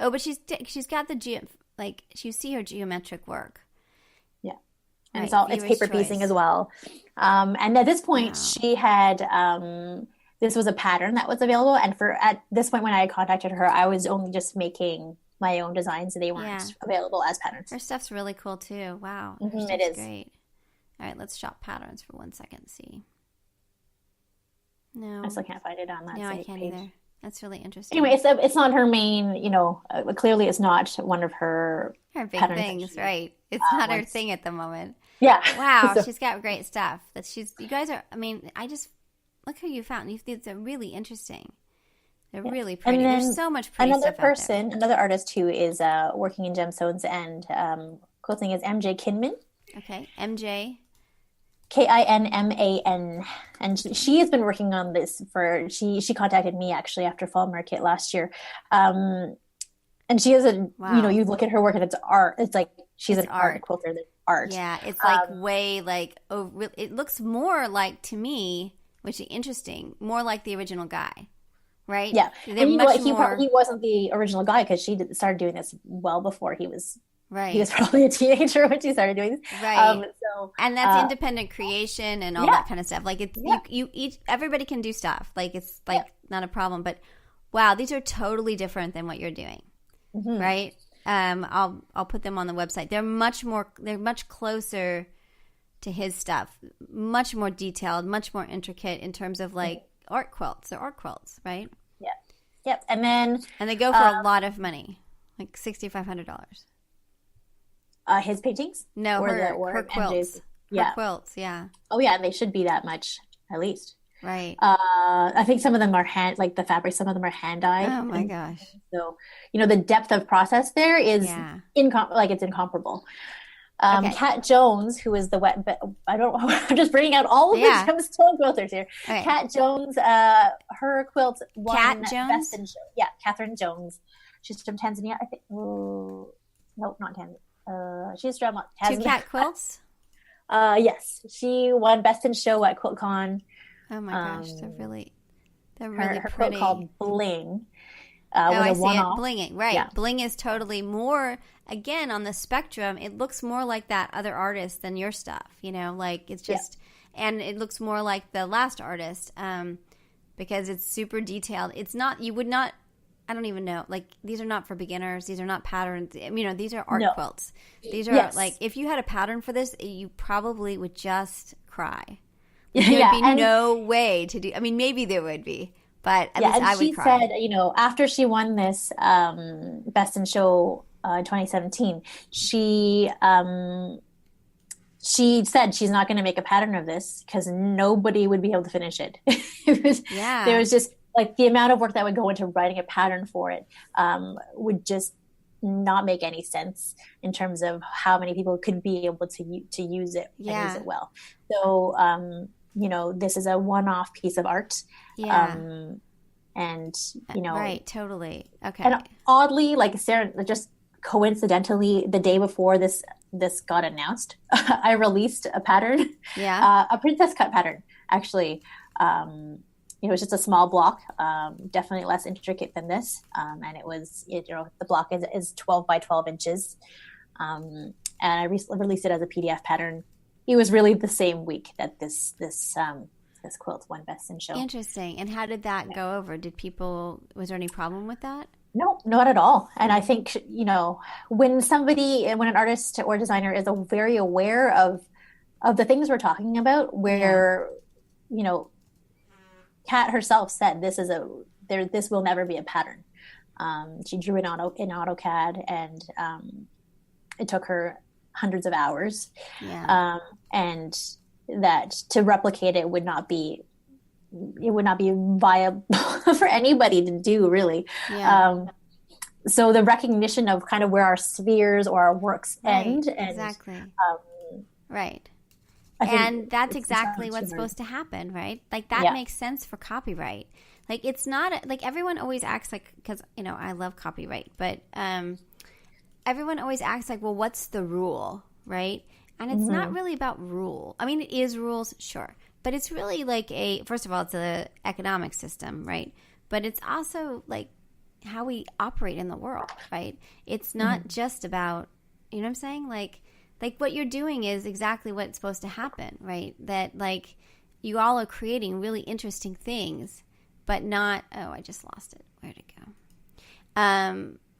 Oh, but she's got like you see her geometric work. Yeah. And Right, it's viewer's paper piecing as choice. well. And at this point, Wow. she had this was a pattern that was available. And for at this point, when I contacted her, I was only just making my own designs. They weren't Yeah. available as patterns. Her stuff's really cool too. Wow. Her It stuff's is. great. All right, let's shop patterns for 1 second. See. I No. still can't find it on that No, I same can't page. either. That's really Anyway, interesting. it's not her main, clearly it's not one of her Her big patterns that things, she right? It's not her wants. thing at the moment. Yeah. Wow, So she's got great stuff. You guys are, I mean, I just, look who you found. They're really interesting. They're yeah. really And pretty. There's then so much pretty stuff out there. another artist who is working in gemstones and quilting is MJ Kinman. Okay, MJ. Kinman, and she has been working on this for she contacted me actually after fall market last year, and she is Wow. you look at her work and it's art. It's like she's It's an art art. quilter, than art. Yeah, it's like Um, way like, oh, it looks more like, to me, which is interesting, more like the original guy, right? yeah, They're and much more, he wasn't the original guy because started doing this well before he was right, probably a teenager when she started doing this. right. So And that's independent creation and all yeah, that kind of stuff. Like it's yeah, you each everybody can do stuff. Like it's like not a problem. But wow, these are totally different than what you're doing, hmm right? I'll put them on the website. They're much closer to his stuff, much more detailed, much more intricate in terms of like art quilts. They're art quilts, right? yeah, yep. And then And they go for a lot of money, like $6,500. his paintings No, her MJ's. quilts, her Yeah. quilts, yeah, Oh yeah, they should be that much at least. right. I think some of them are like the fabric, some of them are hand dyed, Oh my and gosh, so the depth of process there is yeah. it's incomparable. Okay, Kat Jones, who is I don't I'm just bringing out all of the yeah. gemstone quilters here. Okay. Kat Jones, her quilt won Cat best Jones? in show. Yeah, Catherine Jones. She's from Tanzania, I think. Oh, nope, not Tanzania. She's from Two Tanzania. cat quilts? Yes, she won best in show at QuiltCon. Oh my gosh, Um, they're really her quilt pretty. called Bling Oh, was I a see it. one-off. Blinging, right. Yeah, Bling is totally more, again, on the spectrum, it looks more like that other artist than your stuff, like it's yeah, just, and it looks more like the last artist, because it's super detailed. It's not, you would not, I don't even know, like these are not for beginners. These are not patterns. These are art no, quilts. These are like, yes, if you had a pattern for this, you probably would just cry. Like there would yeah, be and no way to do. I mean, maybe there would be, but at yeah, least and I would she said, cry. after she won this best in show in 2017, she said she's not going to make a pattern of this because nobody would be able to finish it. There Yeah, was just like the amount of work that would go into writing a pattern for it would just not make any sense in terms of how many people could be able to use it and use yeah, it well. So, this is a one-off piece of art. yeah. Um, and, Right, totally. and Okay. oddly, like Sarah, just coincidentally, the day before this got announced, I released a pattern, Yeah. a princess cut pattern, actually. It was just a small block, definitely less intricate than this. And the block is 12 by 12 inches. And I released it as a PDF pattern. It was really the same week that this quilt won best in show. Interesting. And how did that go over? Was there any problem with that? No, not at all. And I think, when an artist or designer is very aware of the things we're talking about, Yeah. where, Kat herself said this will never be a pattern. She drew in AutoCAD, and it took her hundreds of hours, Yeah. and that to replicate it would not be viable for anybody to do, really. Yeah. So the recognition of kind of where our spheres or our works Right. end, and Exactly. Right. I And think that's it's exactly entirely what's too hard. supposed to happen, right? Like that Yeah. makes sense for copyright. Like it's not like everyone always acts like, because I love copyright, but everyone always acts like, well, what's the rule, right? And it's not really about rule. I mean, it is rules, sure, but it's really like first of all, it's a economic system, right? But it's also like operate in the world, right? It's not just about, you know what I'm saying? Like what you're doing is exactly what's supposed to happen, right? That like you all are creating really interesting things, but not, oh, I just lost it. Where'd it go?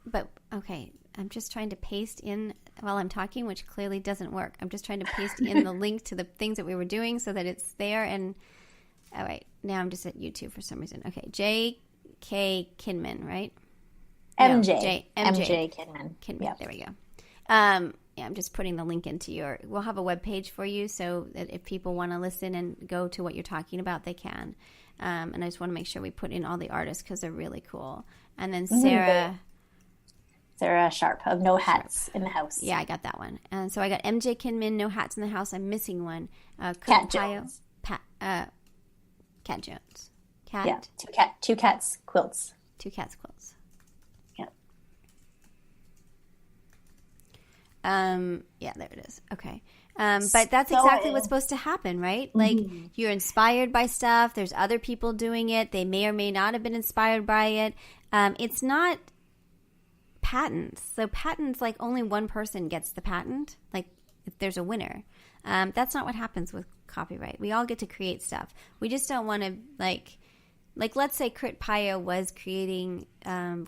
But okay, I'm just trying to paste in while I'm talking, which clearly doesn't work. I'm just trying to paste in the link to the things that we were doing so that it's there. And all right, now I'm just at YouTube for some reason. Okay, J.K. Kinman, right? MJ. No, MJ Kinman. Yep. There we go. Yeah, I'm just putting the link into we'll have a web page for you so that if people want to listen and go to what you're talking about, they can. And I just want to make sure we put in all the artists because they're really cool. And then Sarah Sharp of No Hats in the House. Yeah, I got that one. And so I got MJ Kinman, No Hats in the House. I'm missing one. Cat Jones. Cat Jones. Yeah, two cats quilts. Two cats quilts. Yep. Yeah, there it is. Okay. But that's exactly what's supposed to happen, right? Like you're inspired by stuff. There's other people doing it. They may or may not have been inspired by it. It's not patents. So patents, like only one person gets the patent. Like if there's a winner. That's not what happens with copyright. We all get to create stuff. We just don't want to like let's say Crit Paya was creating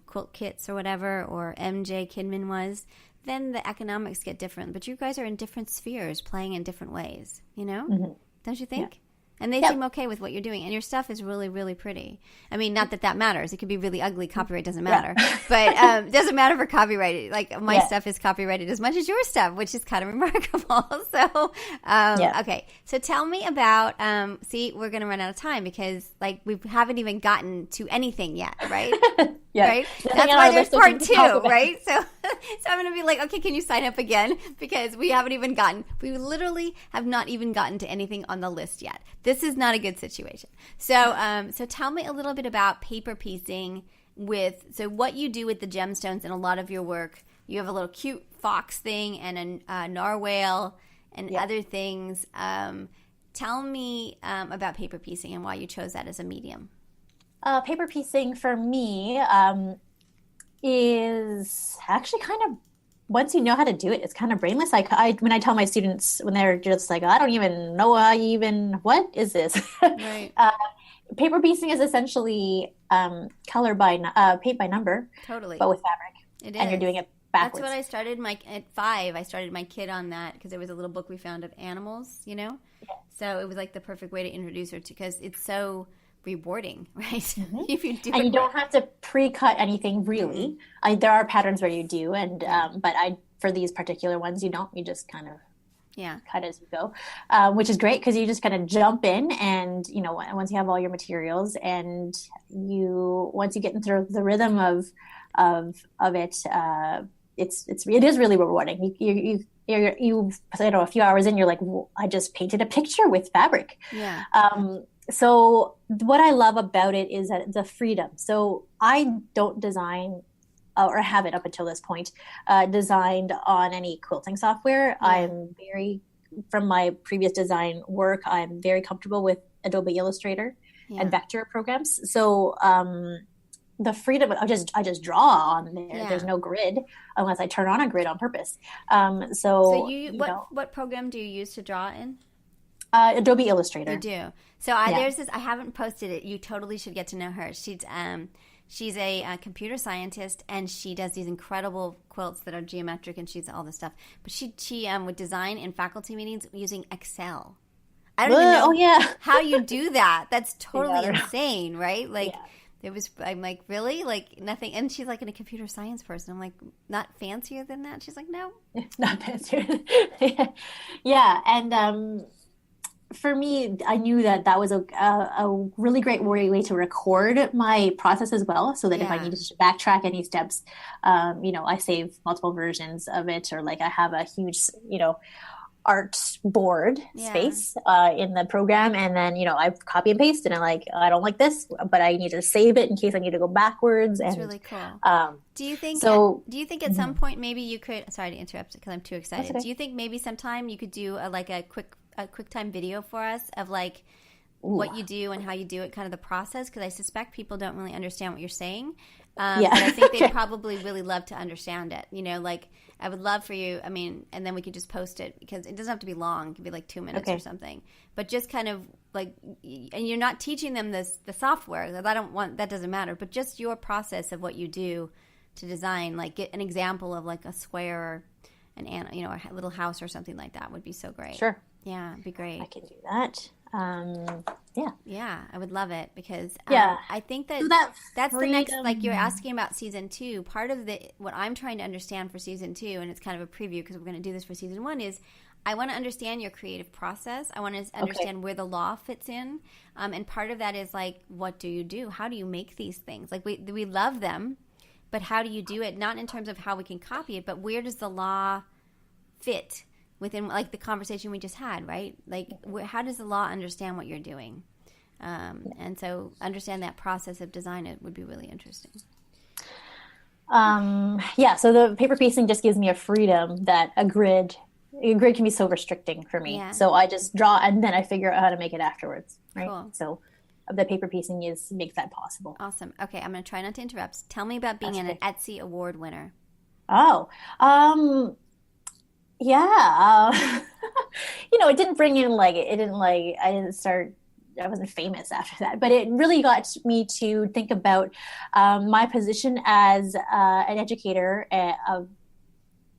quilt kits or whatever, or MJ Kinman was. Then the economics get different. But you guys are in different spheres playing in different ways, you know? Don't you think? Yeah. And they seem okay with what you're doing. And your stuff is really, really pretty. I mean, not that that matters. It could be really ugly. Copyright doesn't matter. Yeah. But it doesn't matter for copyright. Like, my stuff is copyrighted as much as your stuff, which is kind of remarkable. So, okay. So tell me about, see, we're going to run out of time because, like, we haven't even gotten to anything yet, right? Yeah. Right? That's why there's part 2, right? So I'm going to be like, okay, can you sign up again? Because we literally have not even gotten to anything on the list yet. This is not a good situation. So so tell me a little bit about paper piecing so what you do with the gemstones in a lot of your work. You have a little cute fox thing and a narwhal and other things. Tell me about paper piecing and why you chose that as a medium. Paper piecing for me is actually kind of, once you know how to do it, it's kind of brainless. When I tell my students, when they're just like, I don't even know what is this? Right. Paper piecing is essentially paint by number, totally, but with fabric. It is. And you're doing it backwards. That's what I started at 5. I started my kid on that because there was a little book we found of animals, you know? Yeah. So it was like the perfect way to introduce her to, because it's so rewarding, right? If you do and you don't have to pre-cut anything really. There are patterns where you do, and but for these particular ones you don't. You just kind of cut as you go, which is great because you just kind of jump in, and you know, once you have all your materials, and once you get into the rhythm of it, it is really rewarding. You a few hours in, you're like, well, I just painted a picture with fabric. Yeah. So what I love about it is that the freedom. So I don't design or have it up until this point designed on any quilting software. Yeah. From my previous design work, I'm very comfortable with Adobe Illustrator and vector programs. So the freedom, I just draw on there. Yeah. There's no grid unless I turn on a grid on purpose. So what program do you use to draw in? Adobe Illustrator. You do. So there's this. I haven't posted it. You totally should get to know her. She's a computer scientist, and she does these incredible quilts that are geometric, and she's all this stuff. But she would design in faculty meetings using Excel. I don't even know how you do that. That's totally insane, right? Like I'm like, really? Like nothing. And she's like a computer science person. I'm like, not fancier than that? She's like, no. Not fancier. Yeah. And for me, I knew that was a really great way to record my process as well. So that if I needed to backtrack any steps, I save multiple versions of it, or like I have a huge, art board space in the program, and then I copy and paste, and I'm like, I don't like this, but I need to save it in case I need to go backwards. That's really cool. Do you think at some point maybe you could? Sorry to interrupt because I'm too excited. Okay. Do you think maybe sometime you could do a quick time video for us of like what you do and how you do it, kind of the process? Because I suspect people don't really understand what you're saying. Yeah. But I think they'd probably really love to understand it. Like I would love for you, and then we could just post it because it doesn't have to be long. It could be like 2 minutes or something. But just kind of like, and you're not teaching them the software. That doesn't matter. But just your process of what you do to design, like get an example of like a square or a little house or something like that would be so great. Sure. Yeah, it'd be great. I can do that. Yeah. Yeah, I would love it because I think that's freedom. The next, like you're asking about season 2. Part of what I'm trying to understand for season 2, and it's kind of a preview because we're going to do this for season 1, is I want to understand your creative process. I want to understand where the law fits in. And part of that is like, what do you do? How do you make these things? Like we love them, but how do you do it? Not in terms of how we can copy it, but where does the law fit within like the conversation we just had, right? Like how does the law understand what you're doing? And so understand that process of design, it would be really interesting. So the paper piecing just gives me a freedom that a grid can be so restricting for me. Yeah. So I just draw and then I figure out how to make it afterwards, right? Cool. So the paper piecing makes that possible. Awesome. Okay, I'm going to try not to interrupt. Tell me about being an Etsy award winner. Oh, yeah. It didn't bring in I wasn't famous after that, but it really got me to think about my position as an educator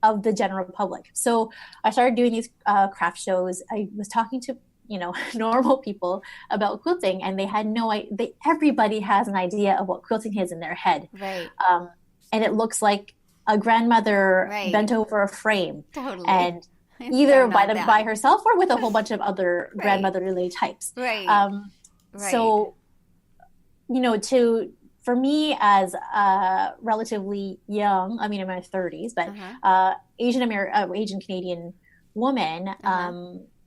of the general public. So I started doing these craft shows. I was talking to normal people about quilting, and they had no idea. Everybody has an idea of what quilting is in their head, right? And it looks like a grandmother bent over a frame, totally, and either by herself or with a whole bunch of other grandmotherly types, right? So, for me as relatively young, in my 30s, but Asian Canadian woman,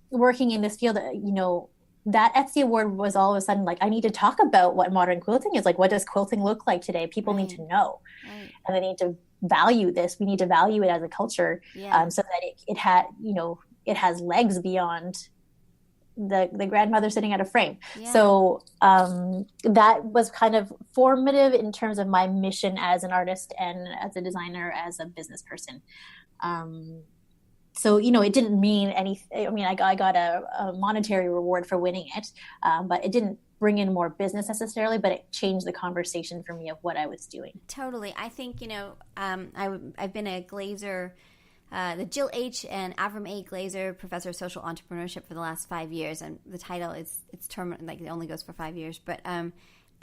working in this field, that Etsy award was all of a sudden like, I need to talk about what modern quilting is. Like, what does quilting look like today? People need to know, and they need to value this. We need to value it as a culture, so that it has legs beyond the grandmother sitting at a frame. Yeah. So that was kind of formative in terms of my mission as an artist and as a designer, as a business person. So, it didn't mean anything. I got a monetary reward for winning it, but it didn't bring in more business necessarily, but it changed the conversation for me of what I was doing. Totally. I think, I've been a glazer, the Jill H. and Avram A. Glazer Professor of Social Entrepreneurship for the last 5 years, and the title it's term like it only goes for 5 years. But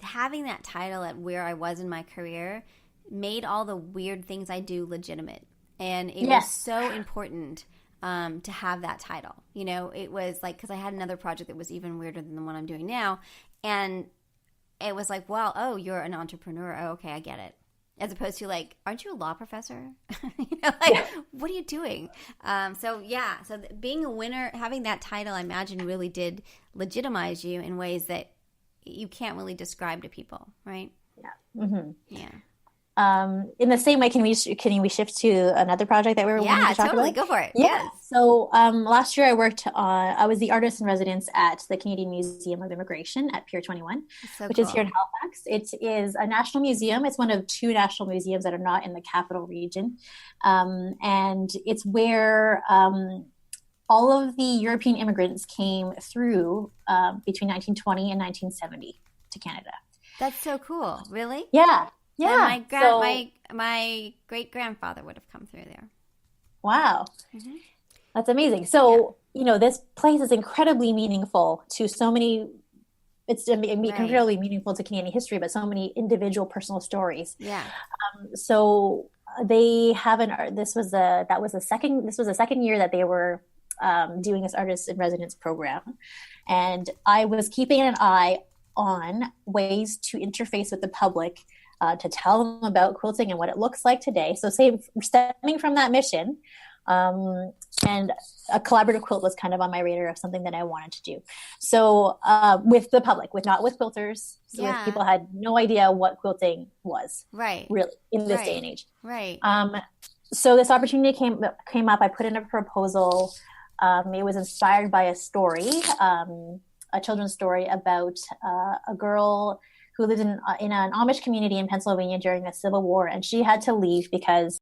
having that title at where I was in my career made all the weird things I do legitimate, and it was so important to have that title. It was like, because I had another project that was even weirder than the one I'm doing now, and it was like, well, oh, you're an entrepreneur. Oh, okay, I get it. As opposed to like, aren't you a law professor? What are you doing? So being a winner, having that title, I imagine really did legitimize you in ways that you can't really describe to people, right? Yeah. Mm-hmm. Yeah. In the same way, can we shift to another project that we were wanting to talk totally. about? Go for it. Yeah. Yes. So last year I was the artist in residence at the Canadian Museum of Immigration at Pier 21, which is here in Halifax. It is a national museum. It's one of 2 national museums that are not in the capital region. And it's where all of the European immigrants came through between 1920 and 1970 to Canada. That's so cool. Really? Yeah. Yeah. And my great grandfather would have come through there. Wow. Mm-hmm. That's amazing. So, this place is incredibly meaningful to so many. It's incredibly meaningful to Canadian history, but so many individual personal stories. Yeah. So they have this was the second year that they were doing this artist in residence program. And I was keeping an eye on ways to interface with the public, to tell them about quilting and what it looks like today. So stemming from that mission, and a collaborative quilt was kind of on my radar of something that I wanted to do. So with the public, not with quilters. So people had no idea what quilting was. Right. Really, in this day and age. Right. So this opportunity came up. I put in a proposal. It was inspired by a story, a children's story about a girl who lived in an Amish community in Pennsylvania during the Civil War, and she had to leave because